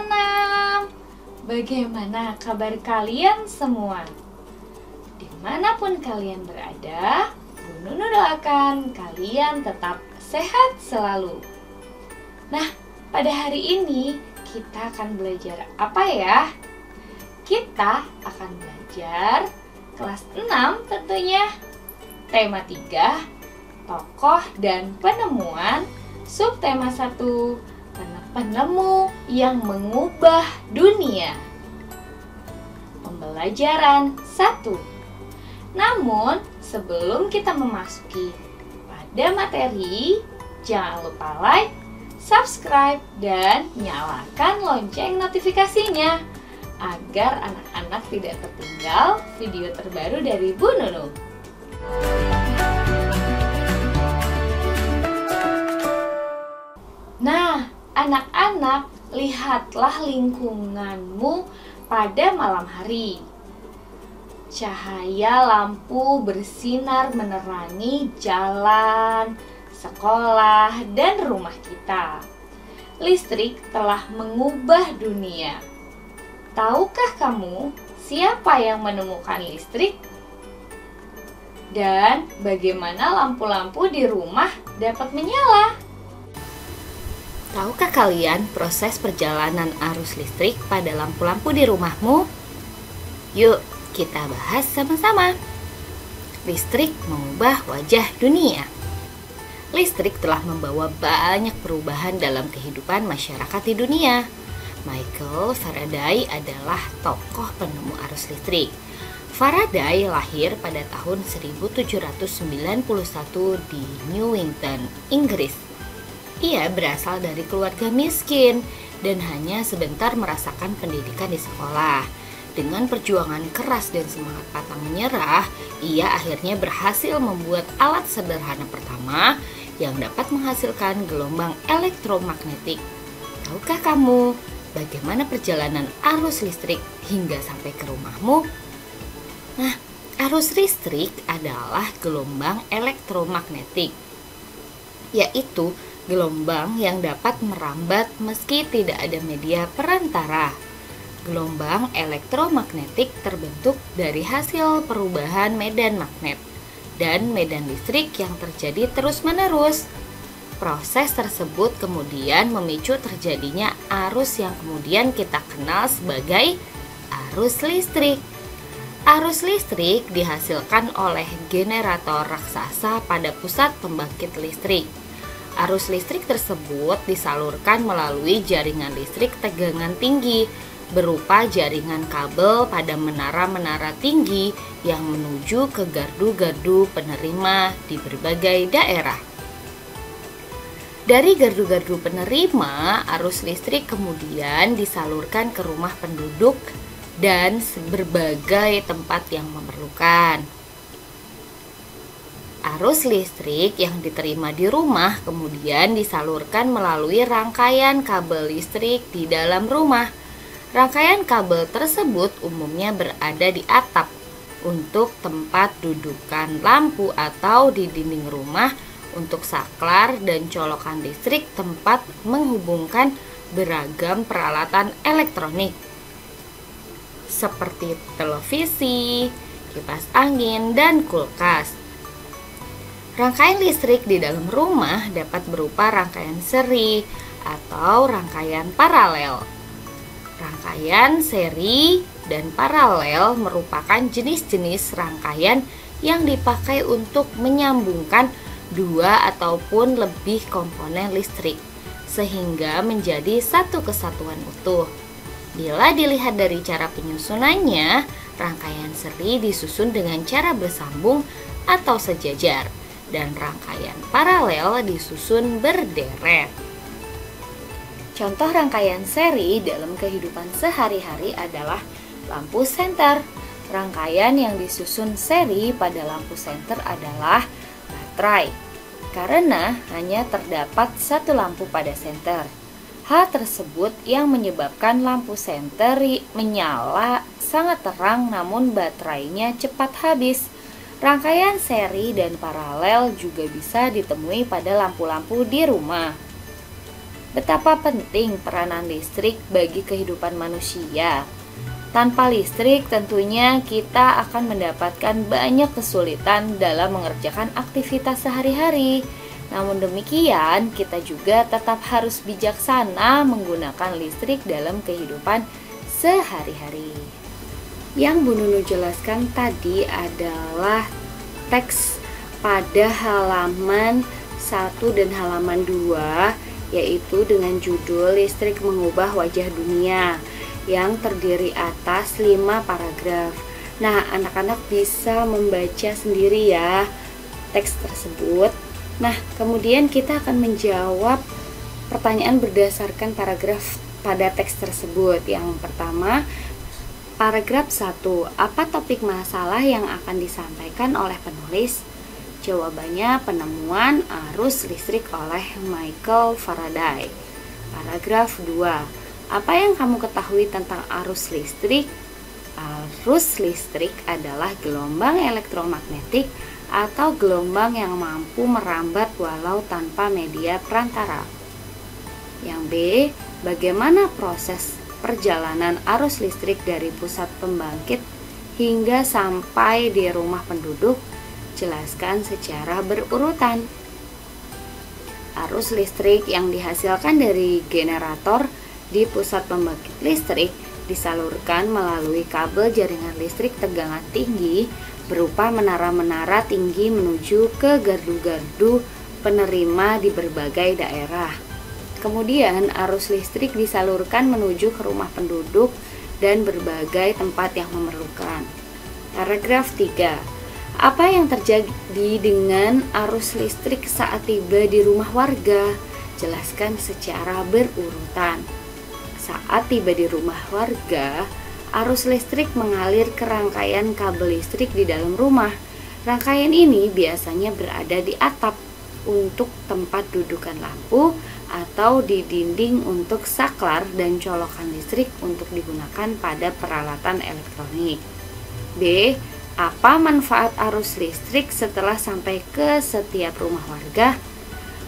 senam. Bagaimana kabar kalian semua? Dimanapun kalian berada, Bu Nunu doakan kalian tetap sehat selalu. Nah, pada hari ini kita akan belajar apa ya? Kita akan belajar kelas 6 tentunya. Tema 3, tokoh dan penemuan. Subtema 1, penemu yang mengubah dunia. Pembelajaran 1. Namun, sebelum kita memasuki pada materi, jangan lupa like, subscribe, dan nyalakan lonceng notifikasinya agar anak-anak tidak tertinggal video terbaru dari Bu Nunu. Nah, anak-anak, lihatlah lingkunganmu pada malam hari. Cahaya lampu bersinar menerangi jalan, sekolah, dan rumah kita. Listrik telah mengubah dunia. Tahukah kamu siapa yang menemukan listrik? Dan bagaimana lampu-lampu di rumah dapat menyala? Tahukah kalian proses perjalanan arus listrik pada lampu-lampu di rumahmu? Yuk, kita bahas sama-sama. Listrik mengubah wajah dunia. Listrik telah membawa banyak perubahan dalam kehidupan masyarakat di dunia. Michael Faraday adalah tokoh penemu arus listrik. Faraday lahir pada tahun 1791 di Newington, Inggris. Ia berasal dari keluarga miskin dan hanya sebentar merasakan pendidikan di sekolah. Dengan perjuangan keras dan semangat pantang menyerah, ia akhirnya berhasil membuat alat sederhana pertama yang dapat menghasilkan gelombang elektromagnetik. Tahukah kamu bagaimana perjalanan arus listrik hingga sampai ke rumahmu? Nah, arus listrik adalah gelombang elektromagnetik, yaitu gelombang yang dapat merambat meski tidak ada media perantara. Gelombang elektromagnetik terbentuk dari hasil perubahan medan magnet dan medan listrik yang terjadi terus-menerus. Proses tersebut kemudian memicu terjadinya arus yang kemudian kita kenal sebagai arus listrik. Arus listrik dihasilkan oleh generator raksasa pada pusat pembangkit listrik. Arus listrik tersebut disalurkan melalui jaringan listrik tegangan tinggi berupa jaringan kabel pada menara-menara tinggi yang menuju ke gardu-gardu penerima di berbagai daerah. Dari gardu-gardu penerima, arus listrik kemudian disalurkan ke rumah penduduk dan berbagai tempat yang memerlukan. Arus listrik yang diterima di rumah kemudian disalurkan melalui rangkaian kabel listrik di dalam rumah. Rangkaian kabel tersebut umumnya berada di atap untuk tempat dudukan lampu atau di dinding rumah untuk saklar dan colokan listrik tempat menghubungkan beragam peralatan elektronik seperti televisi, kipas angin, dan kulkas. Rangkaian listrik di dalam rumah dapat berupa rangkaian seri atau rangkaian paralel. Rangkaian seri dan paralel merupakan jenis-jenis rangkaian yang dipakai untuk menyambungkan dua ataupun lebih komponen listrik sehingga menjadi satu kesatuan utuh. Bila dilihat dari cara penyusunannya, rangkaian seri disusun dengan cara bersambung atau sejajar, dan rangkaian paralel disusun berderet. Contoh rangkaian seri dalam kehidupan sehari-hari adalah lampu senter. Rangkaian yang disusun seri pada lampu senter adalah baterai, karena hanya terdapat satu lampu pada senter. Hal tersebut yang menyebabkan lampu senter menyala sangat terang namun baterainya cepat habis. Rangkaian seri dan paralel juga bisa ditemui pada lampu-lampu di rumah. Betapa penting peranan listrik bagi kehidupan manusia. Tanpa listrik tentunya kita akan mendapatkan banyak kesulitan dalam mengerjakan aktivitas sehari-hari. Namun demikian, kita juga tetap harus bijaksana menggunakan listrik dalam kehidupan sehari-hari. Yang Bu Nunu jelaskan tadi adalah teks pada halaman 1 dan halaman 2, yaitu dengan judul Listrik Mengubah Wajah Dunia, yang terdiri atas 5 paragraf. Nah, anak-anak bisa membaca sendiri ya teks tersebut. Nah, kemudian kita akan menjawab pertanyaan berdasarkan paragraf pada teks tersebut. Yang pertama, paragraf 1. Apa topik masalah yang akan disampaikan oleh penulis? Jawabannya penemuan arus listrik oleh Michael Faraday. Paragraf 2. Apa yang kamu ketahui tentang arus listrik? Arus listrik adalah gelombang elektromagnetik atau gelombang yang mampu merambat walau tanpa media perantara. Yang B. Bagaimana proses perjalanan arus listrik dari pusat pembangkit hingga sampai di rumah penduduk? Jelaskan secara berurutan. Arus listrik yang dihasilkan dari generator di pusat pembangkit listrik disalurkan melalui kabel jaringan listrik tegangan tinggi berupa menara-menara tinggi menuju ke gardu-gardu penerima di berbagai daerah. Kemudian arus listrik disalurkan menuju ke rumah penduduk dan berbagai tempat yang memerlukan. Paragraf 3. Apa yang terjadi dengan arus listrik saat tiba di rumah warga? Jelaskan secara berurutan. Saat tiba di rumah warga, arus listrik mengalir ke rangkaian kabel listrik di dalam rumah. Rangkaian ini biasanya berada di atap untuk tempat dudukan lampu atau di dinding untuk saklar dan colokan listrik untuk digunakan pada peralatan elektronik. B. Apa manfaat arus listrik setelah sampai ke setiap rumah warga?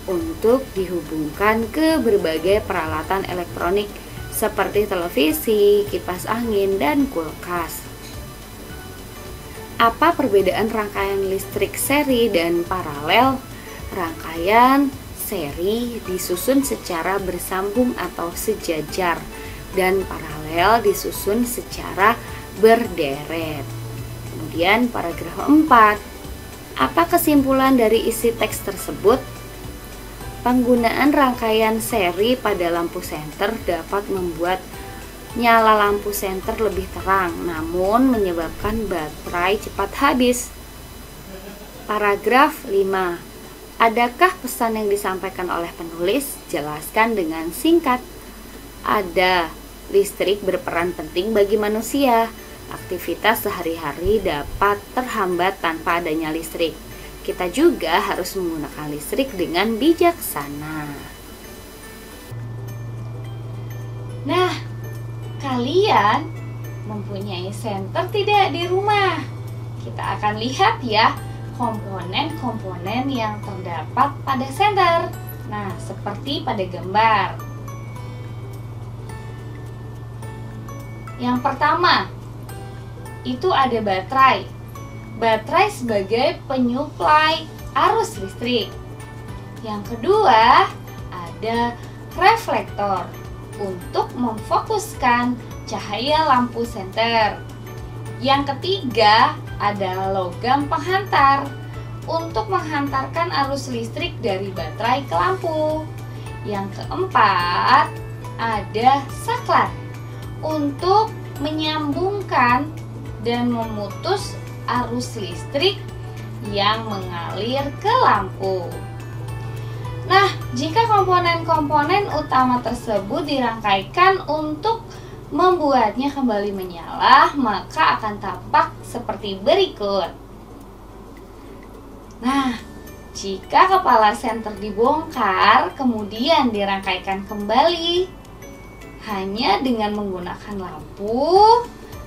Untuk dihubungkan ke berbagai peralatan elektronik seperti televisi, kipas angin, dan kulkas. Apa perbedaan rangkaian listrik seri dan paralel? Rangkaian seri disusun secara bersambung atau sejajar, dan paralel disusun secara berderet. Kemudian paragraf 4. Apa kesimpulan dari isi teks tersebut? Penggunaan rangkaian seri pada lampu senter dapat membuat nyala lampu senter lebih terang, namun menyebabkan baterai cepat habis. Paragraf 5. Adakah pesan yang disampaikan oleh penulis? Jelaskan dengan singkat. Ada. Listrik berperan penting bagi manusia. Aktivitas sehari-hari dapat terhambat tanpa adanya listrik. Kita juga harus menggunakan listrik dengan bijaksana. Nah, kalian mempunyai senter tidak di rumah? Kita akan lihat ya komponen-komponen yang terdapat pada senter. Nah, seperti pada gambar. Yang pertama, itu ada baterai. Baterai sebagai penyuplai arus listrik. Yang kedua, ada reflektor untuk memfokuskan cahaya lampu senter. Yang ketiga, ada logam penghantar untuk menghantarkan arus listrik dari baterai ke lampu. Yang keempat, ada saklar untuk menyambungkan dan memutus arus listrik yang mengalir ke lampu. Nah, jika komponen-komponen utama tersebut dirangkaikan untuk membuatnya kembali menyala, maka akan tampak seperti berikut. Nah, jika kepala senter dibongkar kemudian dirangkaikan kembali hanya dengan menggunakan lampu,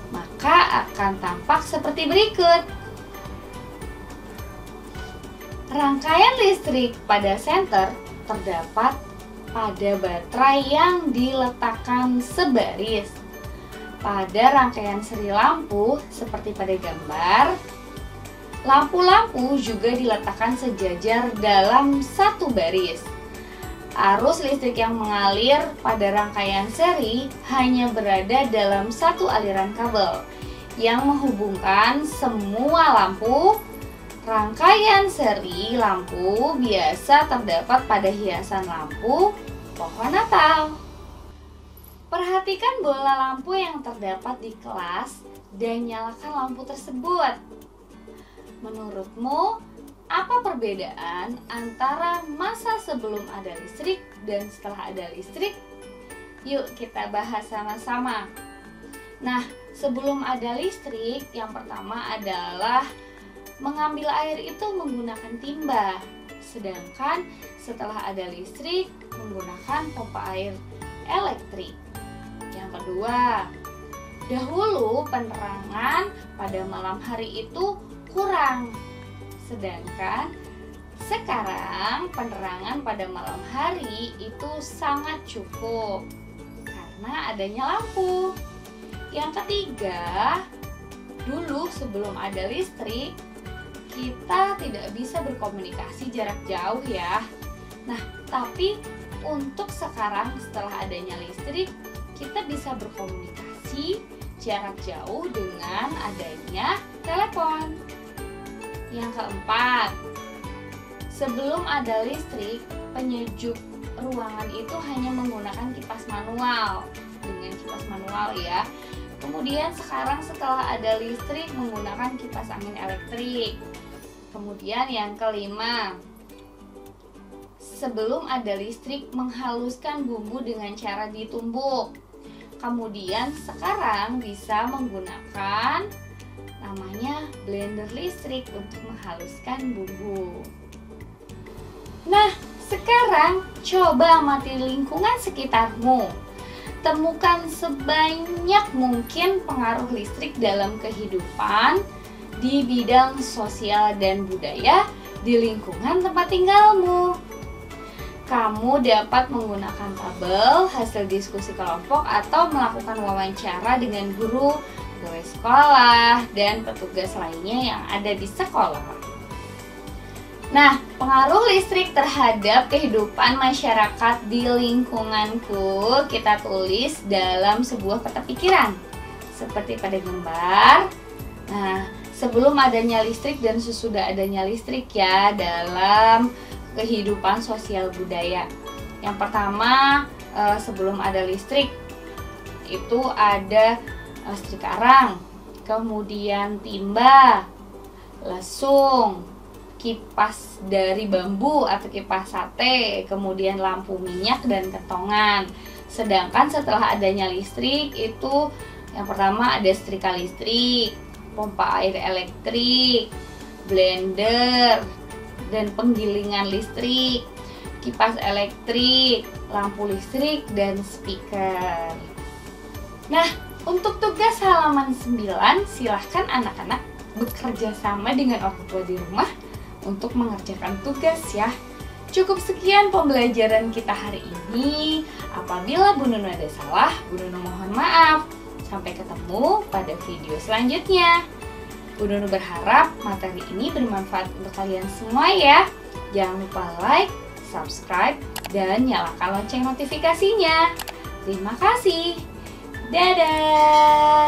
maka akan tampak seperti berikut. Rangkaian listrik pada senter terdapat pada baterai yang diletakkan sebaris. Pada rangkaian seri lampu seperti pada gambar, lampu-lampu juga diletakkan sejajar dalam satu baris. Arus listrik yang mengalir pada rangkaian seri hanya berada dalam satu aliran kabel yang menghubungkan semua lampu. Rangkaian seri lampu biasa terdapat pada hiasan lampu pohon Natal. Perhatikan bola lampu yang terdapat di kelas dan nyalakan lampu tersebut. Menurutmu, apa perbedaan antara masa sebelum ada listrik dan setelah ada listrik? Yuk kita bahas sama-sama. Nah, sebelum ada listrik, yang pertama adalah mengambil air itu menggunakan timba. Sedangkan setelah ada listrik, menggunakan pompa air elektrik. Yang kedua, dahulu penerangan pada malam hari itu kurang. Sedangkan sekarang penerangan pada malam hari itu sangat cukup karena adanya lampu. Yang ketiga, dulu sebelum ada listrik, kita tidak bisa berkomunikasi jarak jauh ya. Nah, tapi untuk sekarang setelah adanya listrik, kita bisa berkomunikasi jarak jauh dengan adanya telepon. Yang keempat, sebelum ada listrik, penyejuk ruangan itu hanya menggunakan kipas manual. Dengan kipas manual ya. Kemudian sekarang setelah ada listrik menggunakan kipas angin elektrik. Kemudian yang kelima, sebelum ada listrik menghaluskan bumbu dengan cara ditumbuk. Kemudian sekarang bisa menggunakan namanya blender listrik untuk menghaluskan bumbu. Nah, sekarang coba amati lingkungan sekitarmu. Temukan sebanyak mungkin pengaruh listrik dalam kehidupan di bidang sosial dan budaya di lingkungan tempat tinggalmu. Kamu dapat menggunakan tabel, hasil diskusi kelompok, atau melakukan wawancara dengan guru, pegawai sekolah, dan petugas lainnya yang ada di sekolah. Nah, pengaruh listrik terhadap kehidupan masyarakat di lingkunganku kita tulis dalam sebuah peta pikiran seperti pada gambar. Nah, sebelum adanya listrik dan sesudah adanya listrik ya dalam kehidupan sosial budaya. Yang pertama, sebelum ada listrik itu ada listrik arang, kemudian timba, lesung, kipas dari bambu atau kipas sate, kemudian lampu minyak dan kentongan. Sedangkan setelah adanya listrik itu yang pertama ada setrika listrik, pompa air elektrik, blender, dan penggilingan listrik, kipas elektrik, lampu listrik, dan speaker. Nah, untuk tugas halaman 9, silahkan anak-anak bekerja sama dengan orang tua di rumah untuk mengerjakan tugas ya. Cukup sekian pembelajaran kita hari ini. Apabila Bu Nunu ada salah, Bu Nunu mohon maaf. Sampai ketemu pada video selanjutnya. Bu Nunu berharap materi ini bermanfaat untuk kalian semua ya. Jangan lupa like, subscribe, dan nyalakan lonceng notifikasinya. Terima kasih. Dadah.